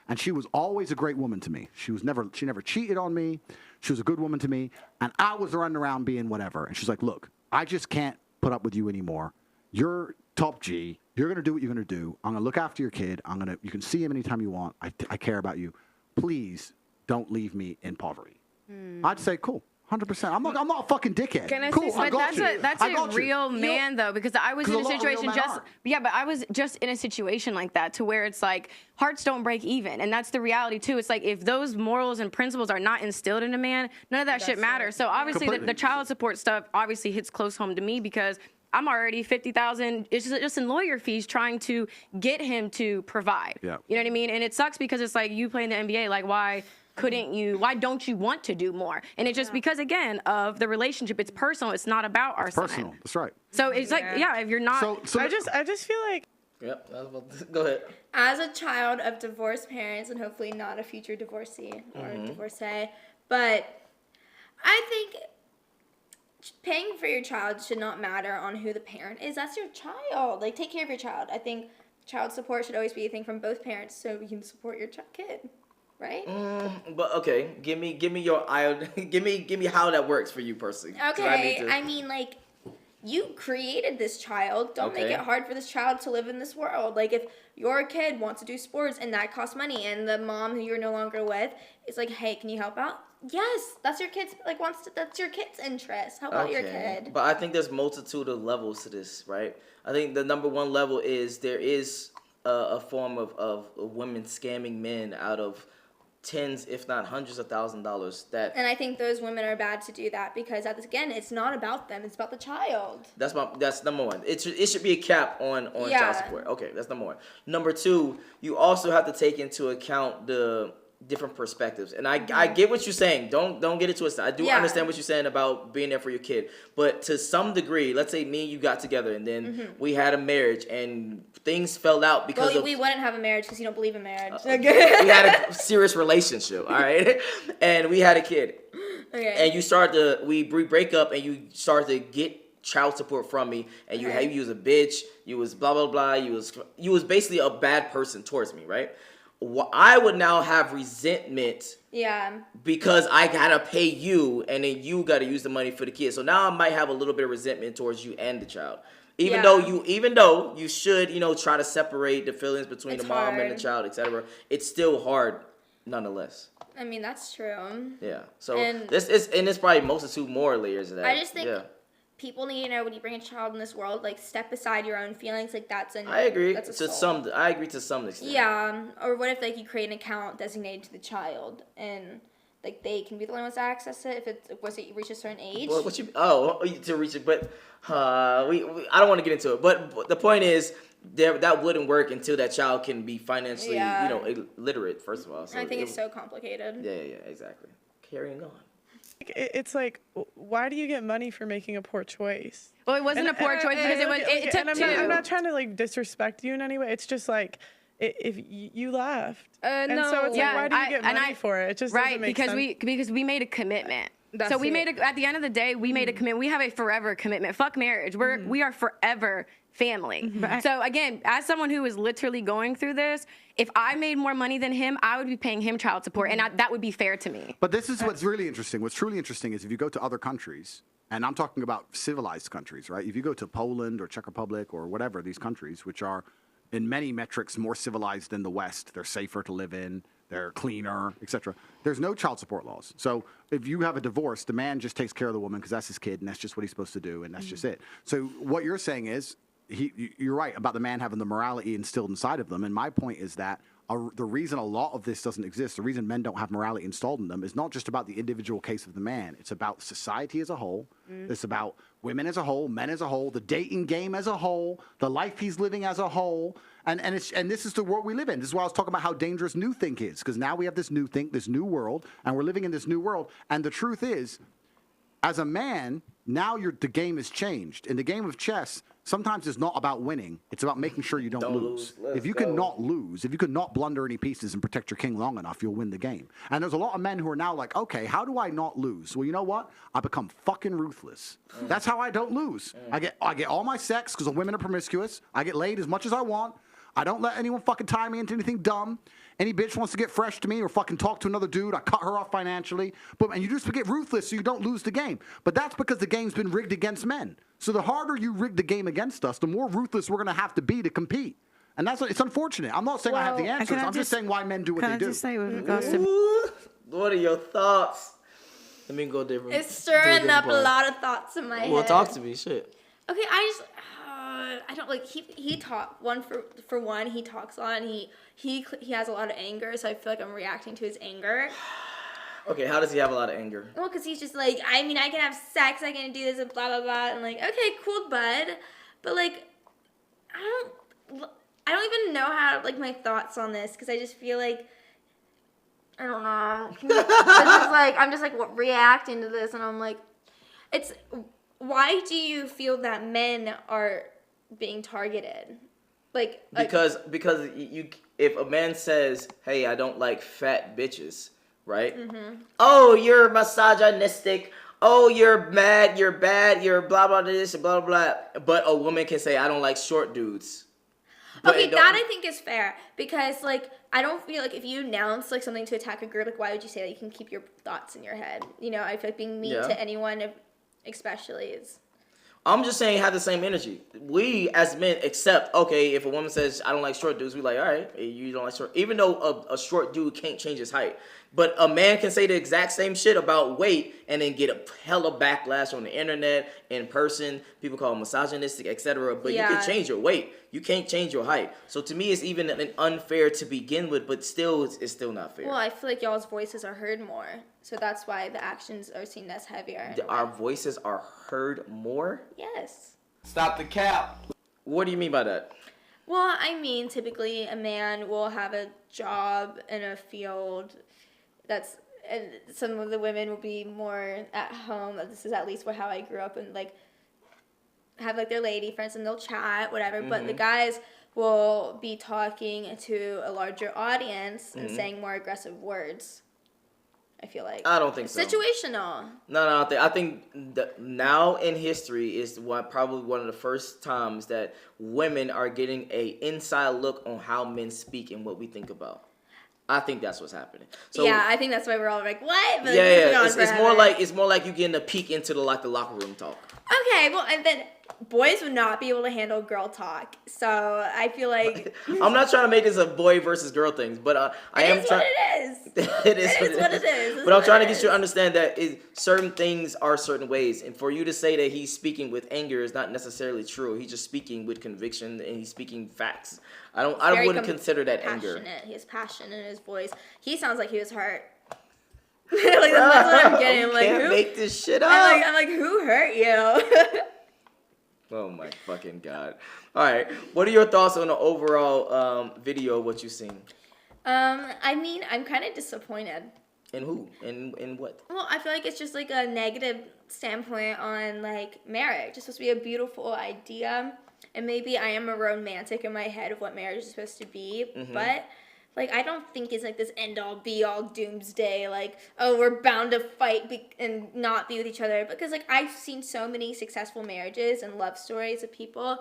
and she was always a great woman to me. She never cheated on me. She was a good woman to me. And I was running around being whatever. And she's like, look, I just can't put up with you anymore. You're top G. You're going to do what you're going to do. I'm going to look after your kid. You can see him anytime you want. I care about you. Please don't leave me in poverty. I'd say, cool. 100%. I'm not a fucking dickhead. Can I cool, say something? But that's a real man though, because I was in a situation but I was just in a situation like that to where it's like hearts don't break even, and that's the reality too. It's like if those morals and principles are not instilled in a man, none of that shit matters. So obviously the child support stuff obviously hits close home to me because I'm already $50,000 just in lawyer fees trying to get him to provide. Yeah. You know what I mean? And it sucks because it's like you play in the NBA, like why don't you want to do more? And it's just because, again, of the relationship. It's personal. It's not about our son. Personal. That's right. So it's like, if you're not. So I just feel like. Yep. Go ahead. As a child of divorced parents, and hopefully not a future divorcee or divorcee, but I think paying for your child should not matter on who the parent is. That's your child. Like, take care of your child. I think child support should always be a thing from both parents so you can support your kid, right? But okay, give me your give me how that works for you personally. Okay, I mean, like, you created this child. Don't make it hard for this child to live in this world. Like, if your kid wants to do sports and that costs money, and the mom who you're no longer with is like, hey, can you help out? Yes, that's your kid's that's your kid's interest. How about your kid? But I think there's multitude of levels to this, right? I think the number one level is there is a form of women scamming men out of tens, if not hundreds of $1,000s. And I think those women are bad to do that because, again, it's not about them; it's about the child. That's number one. It should be a cap on child support. Okay, that's number one. Number two, you also have to take into account the different perspectives. And I get what you're saying. Don't get it twisted. I do understand what you're saying about being there for your kid. But to some degree, let's say me and you got together and then we had a marriage and things fell out because we wouldn't have a marriage because you don't believe in marriage. We had a serious relationship, all right? And we had a kid. Okay. And we break up and you start to get child support from me and you was a bitch, you was blah blah blah, you was basically a bad person towards me, right? I would now have resentment because I gotta pay you and then you gotta use the money for the kid. So now I might have a little bit of resentment towards you and the child. Even though you should, try to separate the feelings between the mom and the child, etc. It's still hard nonetheless. I mean, that's true. Yeah. So it's probably multitude more layers of that. I just think people need to know when you bring a child in this world, like, step aside your own feelings. Like, I agree to some extent. Yeah. Or what if, like, you create an account designated to the child and, like, they can be the only ones to access it if it reaches a certain age? To reach it, but I don't want to get into it. But the point is that wouldn't work until that child can be financially, literate. First of all, so I think it's so complicated. Yeah, exactly. Carrying on. It's like, why do you get money for making a poor choice? Well, it wasn't a poor choice because it took two. I'm not trying to, like, disrespect you in any way. It's just like, if you left, and so it's like, why do you get money for it? It just doesn't make sense. Because we made a commitment. At the end of the day, we made a commitment. We have a forever commitment. Fuck marriage. We are forever family. So again, as someone who is literally going through this, if I made more money than him, I would be paying him child support, and that would be fair to me. But this is what's really interesting. What's truly interesting is if you go to other countries, and I'm talking about civilized countries, right? If you go to Poland or Czech Republic or whatever, these countries, which are in many metrics more civilized than the West, they're safer to live in, they're cleaner, etc. There's no child support laws. So if you have a divorce, the man just takes care of the woman because that's his kid and that's just what he's supposed to do and that's just it. So what you're saying is, you're right about the man having the morality instilled inside of them. And my point is that the reason a lot of this doesn't exist, the reason men don't have morality installed in them is not just about the individual case of the man. It's about society as a whole. It's about women as a whole, men as a whole, the dating game as a whole, the life he's living as a whole. And this is the world we live in. This is why I was talking about how dangerous new think is, because now we have this new think, this new world, and we're living in this new world. And the truth is, as a man, now the game has changed. In the game of chess, sometimes it's not about winning. It's about making sure you don't lose. If you cannot lose, if you cannot blunder any pieces and protect your king long enough, you'll win the game. And there's a lot of men who are now like, okay, how do I not lose? Well, you know what? I become fucking ruthless. That's how I don't lose. I get all my sex because the women are promiscuous. I get laid as much as I want. I don't let anyone fucking tie me into anything dumb. Any bitch wants to get fresh to me or fucking talk to another dude, I cut her off financially. And you just get ruthless so you don't lose the game. But that's because the game's been rigged against men. So the harder you rig the game against us, the more ruthless we're going to have to be to compete. And it's unfortunate. I'm not saying I have the answers. I'm just saying why men do what they do. Can I just say with regards to... What are your thoughts? Let me go different. It's stirring up a lot of thoughts in my head. Well, talk to me. Shit. Okay, I don't like he talk one for one. He talks a lot. And he has a lot of anger, so I feel like I'm reacting to his anger. Okay, how does he have a lot of anger? Well, because he's just like, I mean, I can have sex, I can do this, and blah blah blah, and like, okay, cool, bud, but like, I don't even know how like my thoughts on this because I just feel like I don't know. I'm just reacting to this, and I'm like, why do you feel that men are being targeted? Because you if a man says, "Hey, I don't like fat bitches," right? Mm-hmm. Oh, you're misogynistic. oh, you're mad, you're bad, you're blah, blah, this, blah, blah, blah. But a woman can say, I don't like short dudes. But okay, that I think is fair because, like, I don't feel like if you announce, like, something to attack a girl, like, why would you say that? You can keep your thoughts in your head. You know, I feel like being mean to anyone, especially, is... I'm just saying have the same energy. We, as men, accept, okay, if a woman says, I don't like short dudes, we like, all right, you don't like short... Even though a short dude can't change his height. But a man can say the exact same shit about weight and then get a hella backlash on the internet, in person. People call it misogynistic, etc. But you can change your weight. You can't change your height. So to me, it's even unfair to begin with, but still, it's still not fair. Well, I feel like y'all's voices are heard more. So that's why the actions are seen as heavier. Our voices are heard more? Yes. Stop the cap. What do you mean by that? Well, I mean, typically a man will have a job in a field and some of the women will be more at home. This is at least how I grew up, and like have like their lady friends and they'll chat, whatever. But the guys will be talking to a larger audience and saying more aggressive words. I feel like I don't think so. Situational. No, I think now in history is probably one of the first times that women are getting a inside look on how men speak and what we think about. I think that's what's happening. So, yeah, I think that's why we're all like, what? But it's more like you getting a peek into the locker room talk. Okay, well, and then boys would not be able to handle girl talk, so I feel like I'm not trying to make this a boy versus girl thing, but I am trying. It is what it is. But I'm trying to get you to understand that certain things are certain ways, and for you to say that he's speaking with anger is not necessarily true. He's just speaking with conviction and he's speaking facts. I wouldn't consider that anger. He has passion in his voice. He sounds like he was hurt. Like that's what I'm getting. I'm like, can't make this shit up. I'm like, who hurt you? Oh my fucking god! All right, what are your thoughts on the overall video? What you've seen? I mean, I'm kind of disappointed. In who? In what? Well, I feel like it's just like a negative standpoint on like marriage. It's supposed to be a beautiful idea, and maybe I am a romantic in my head of what marriage is supposed to be, but. Like, I don't think it's, like, this end-all, be-all, doomsday, like, oh, we're bound to fight and not be with each other. Because, like, I've seen so many successful marriages and love stories of people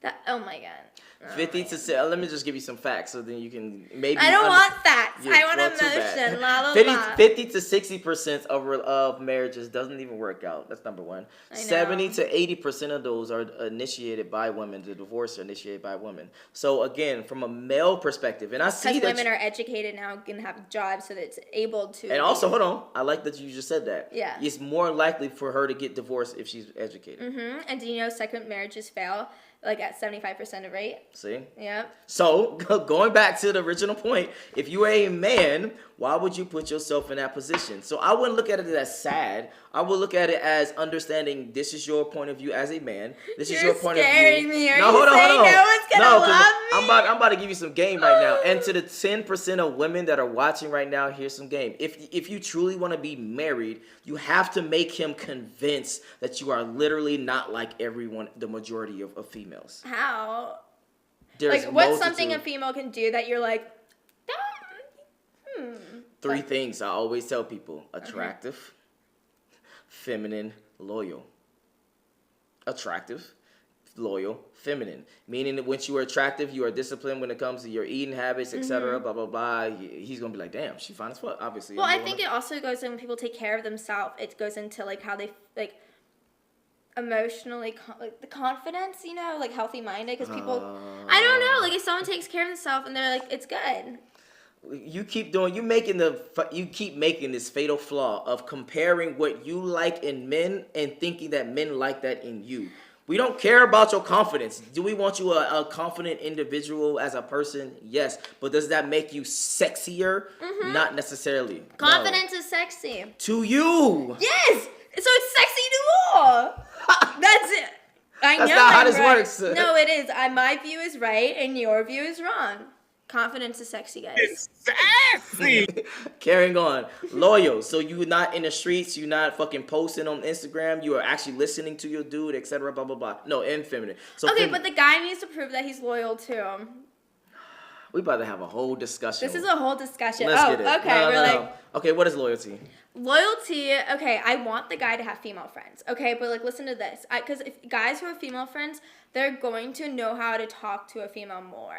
that, oh, my God. 50 to 6. Let me just give you some facts so then you can maybe... I don't want facts. I want emotion. La, la, 50 to 60% of marriages doesn't even work out. That's number one. 70 to 80% of those are initiated by women. The divorce are initiated by women. So, again, from a male perspective, and I see that... Because women are educated now and have jobs so that it's able to... And also, hold on. I like that you just said that. Yeah. It's more likely for her to get divorced if she's educated. Mm-hmm. And do you know second marriages fail? Like at 75% of rate. See? Yeah. So, going back to the original point, if you are a man, why would you put yourself in that position? So, I wouldn't look at it as sad. I would look at it as understanding this is your point of view as a man. This is your point of view. You're scaring me. Are no, you hold on. No one's going to love me? I'm about to give you some game right now. And to the 10% of women that are watching right now, here's some game. If you truly want to be married, you have to make him convinced that you are literally not like everyone, the majority of females. How? There's like, what's something a female can do that you're like, Three things I always tell people. Attractive, feminine, loyal. Attractive, loyal, feminine. Meaning that once you are attractive, you are disciplined when it comes to your eating habits, etc. Blah, blah, blah. He's going to be like, damn, she fine as fuck, obviously. Well, I think it also goes in when people take care of themselves. It goes into, like, how they, like, emotionally, like, the confidence, you know, like, healthy-minded. Because people, I don't know, like, if someone takes care of themselves and they're like, it's good. You keep making this fatal flaw of comparing what you like in men and thinking that men like that in you. We don't care about your confidence. Do we want you a confident individual as a person? Yes. But does that make you sexier? Not necessarily. Confidence is sexy. To you. Yes. So it's sexy to all. That's it. That's not how this works. No, it is. My view is right and your view is wrong. Confidence is sexy, guys. It's sexy. Carrying on. Loyal. So you're not in the streets. You're not fucking posting on Instagram. You are actually listening to your dude, etc. Blah, blah, blah. No, and feminine. So okay, but the guy needs to prove that he's loyal too. We about to have a whole discussion. This is a whole discussion. Let's get it. Okay. No. Okay, what is loyalty? Loyalty, okay, I want the guy to have female friends, okay? But, like, listen to this. Because if guys who have female friends, they're going to know how to talk to a female more.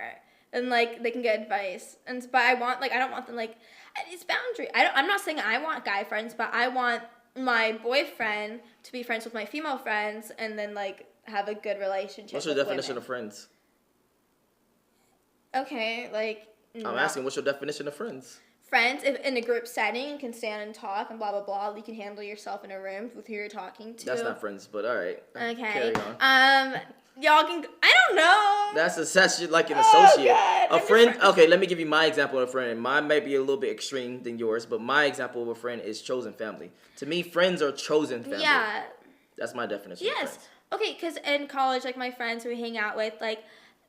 And, like, they can get advice. But I don't want them, like, it's boundary. I'm not saying I want guy friends, but I want my boyfriend to be friends with my female friends and then, like, have a good relationship. What's your definition of friends? Okay, like... I'm asking, what's your definition of friends? Friends, if in a group setting, you can stand and talk and blah, blah, blah. You can handle yourself in a room with who you're talking to. That's not friends, but all right. Okay. Carry on. Y'all can... I don't know. That's like an associate. God. A friend... Okay, let me give you my example of a friend. Mine might be a little bit extreme than yours, but my example of a friend is chosen family. To me, friends are chosen family. Yeah. That's my definition of friends. Okay, because in college, like, my friends who we hang out with, like,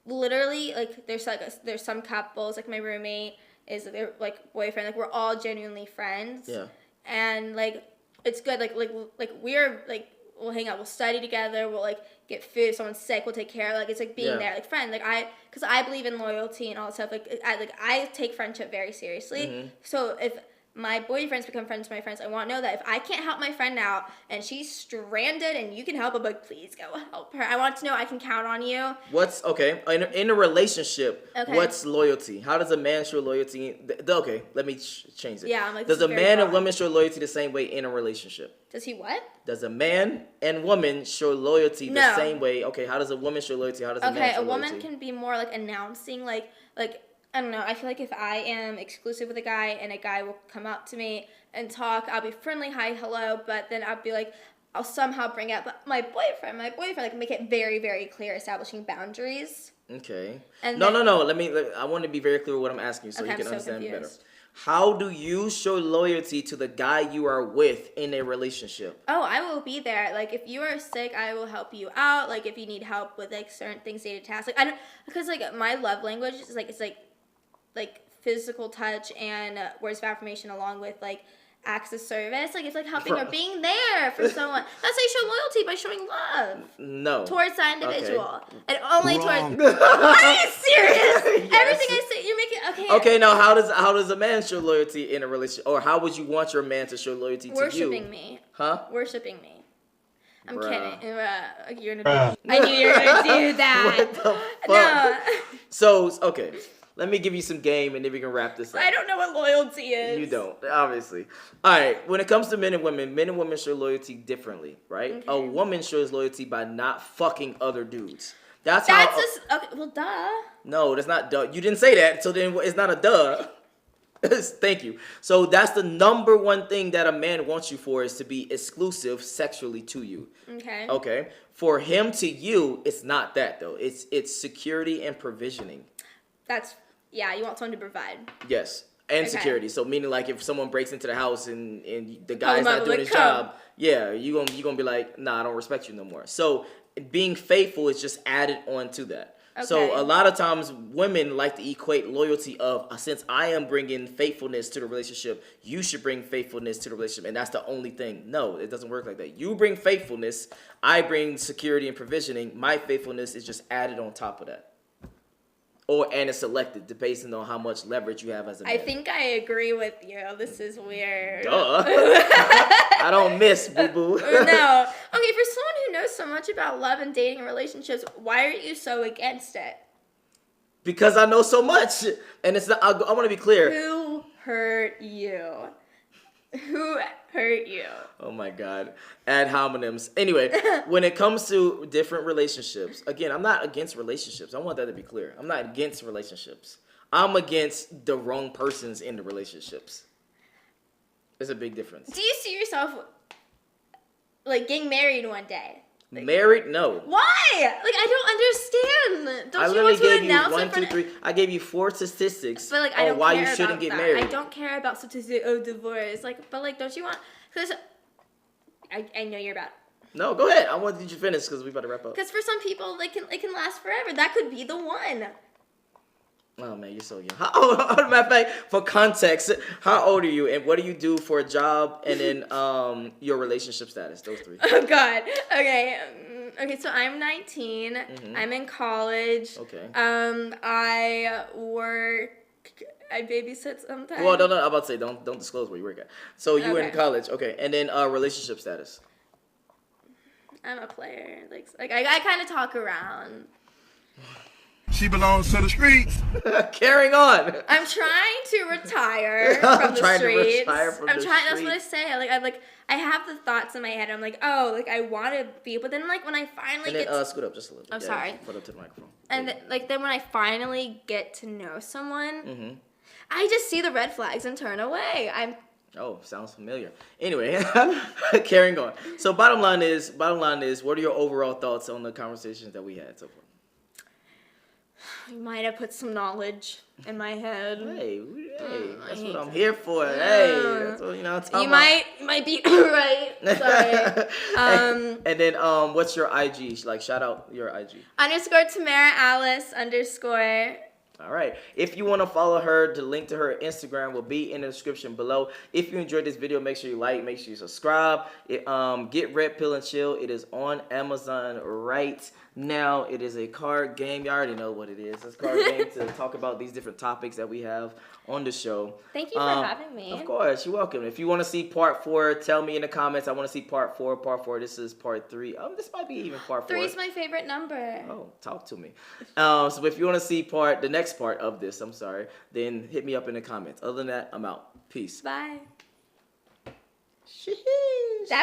literally, like, there's some couples, like, my roommate is their, like, boyfriend, like, we're all genuinely friends. Yeah. And, like, it's good, like we're, like, we'll hang out, we'll study together, we'll, like, get food, if someone's sick, we'll take care of, like, it's, like, being there, like, friend, like, because I believe in loyalty and all that stuff, I take friendship very seriously, so if my boyfriends become friends with my friends, I want to know that if I can't help my friend out and she's stranded and you can help her, but please go help her. I want to know I can count on you. In a relationship, Okay. What's loyalty? How does a man show loyalty? Okay, let me change it. Yeah, I'm like, does a man and woman show loyalty the same way in a relationship? Does he what? Does a man and woman show loyalty the same way? Okay, how does a woman show loyalty? How does a man show loyalty? Okay, a woman can be more like announcing, like I don't know, I feel like if I am exclusive with a guy and a guy will come up to me and talk, I'll be friendly, hi, hello, but then I'll be like, I'll somehow bring up my boyfriend, like make it very, very clear, establishing boundaries. Okay. And no. I want to be very clear with what I'm asking you so you can understand better. How do you show loyalty to the guy you are with in a relationship? Oh, I will be there. Like, if you are sick, I will help you out. Like, if you need help with, like, certain things, daily tasks. Like, because, like, my love language is, like, it's, like physical touch and words of affirmation along with, like, acts of service. Like, it's, like, helping or being there for someone. That's how you show loyalty, by showing love. No. Towards that individual. Okay. And only towards... Are you serious? Yes. Everything I say, you're making... Okay. Okay, now how does a man show loyalty in a relationship? Or how would you want your man to show loyalty to you? Worshiping me. Huh? Worshiping me. I'm kidding. You're gonna do... I knew you were going to do that. What the fuck? No. So, okay. Let me give you some game and then we can wrap this up. I don't know what loyalty is. You don't, obviously. All right, when it comes to men and women show loyalty differently, right? Okay. A woman shows loyalty by not fucking other dudes. That's how... Okay, well, duh. No, that's not duh. You didn't say that, so then it's not a duh. Thank you. So that's the number one thing that a man wants you for, is to be exclusive sexually to you. Okay. Okay. For him to you, it's not that, though. It's security and provisioning. Yeah, you want someone to provide. Yes, and security. So meaning, like, if someone breaks into the house and the guy's not doing his job, yeah, you gonna be like, nah, I don't respect you no more. So being faithful is just added on to that. Okay. So a lot of times women like to equate loyalty of, since I am bringing faithfulness to the relationship, you should bring faithfulness to the relationship, and that's the only thing. No, it doesn't work like that. You bring faithfulness, I bring security and provisioning. My faithfulness is just added on top of that. And it's selected depending on how much leverage you have as a man. I think I agree with you. This is weird. Duh. I don't miss, boo-boo. No. Okay, for someone who knows so much about love and dating and relationships, why are you so against it? Because I know so much. And it's not, I want to be clear. Who hurt you? Who hurt you? Oh my God. Ad hominems. Anyway, when it comes to different relationships, again, I'm not against relationships. I want that to be clear. I'm not against relationships. I'm against the wrong persons in the relationships. There's a big difference. Do you see yourself, like, getting married one day? Like, married? No. Why? Like, I don't understand. Don't you want to announce it for... 3. I gave you 4 statistics but, like, on why you shouldn't get married. I don't care about statistics of divorce. Like, but, like, don't you want... Because I know you're about... No, go ahead. I wanted you to finish because we about to wrap up. Because for some people, it can last forever. That could be the one. Oh, man, you're so young. Matter of fact, for context, how old are you, and what do you do for a job, and then your relationship status? Those 3. Oh, God. Okay. Okay, so I'm 19. Mm-hmm. I'm in college. Okay. I work. I babysit sometimes. Well, no. I'm about to say don't disclose where you work at. So you were in college, okay, and then relationship status. I'm a player. Like I kind of talk around. She belongs to the streets. Carrying on. I'm trying to retire from the streets. That's what I say. I have the thoughts in my head. I'm like, oh, like I want to be, but then like when I finally scoot up just a little bit. I'm sorry. Put up to the microphone. And then when I finally get to know someone, I just see the red flags and turn away. Oh, sounds familiar. Anyway, carrying on. So bottom line is, what are your overall thoughts on the conversations that we had so far? You might have put some knowledge in my head. Hey, that's what I'm here for. Hey, that's what, I'm talking about. You might be right. Sorry. And then, what's your IG? Like, shout out your IG. _TamaraAlice_. All right. If you want to follow her, the link to her Instagram will be in the description below. If you enjoyed this video, make sure you like, make sure you subscribe. Get Red Pill and Chill. It is on Amazon right now. It is a card game. You already know what it is. It's a card game to talk about these different topics that we have on the show. Thank you for having me. Of course, you're welcome. If you want to see part 4, tell me in the comments. I want to see part 4. Part 4. This is part 3. This might be even part 4. 3 is my favorite number. Oh, talk to me. So if you want to see the next part of this, then hit me up in the comments. Other than that, I'm out. Peace. Bye. Shee.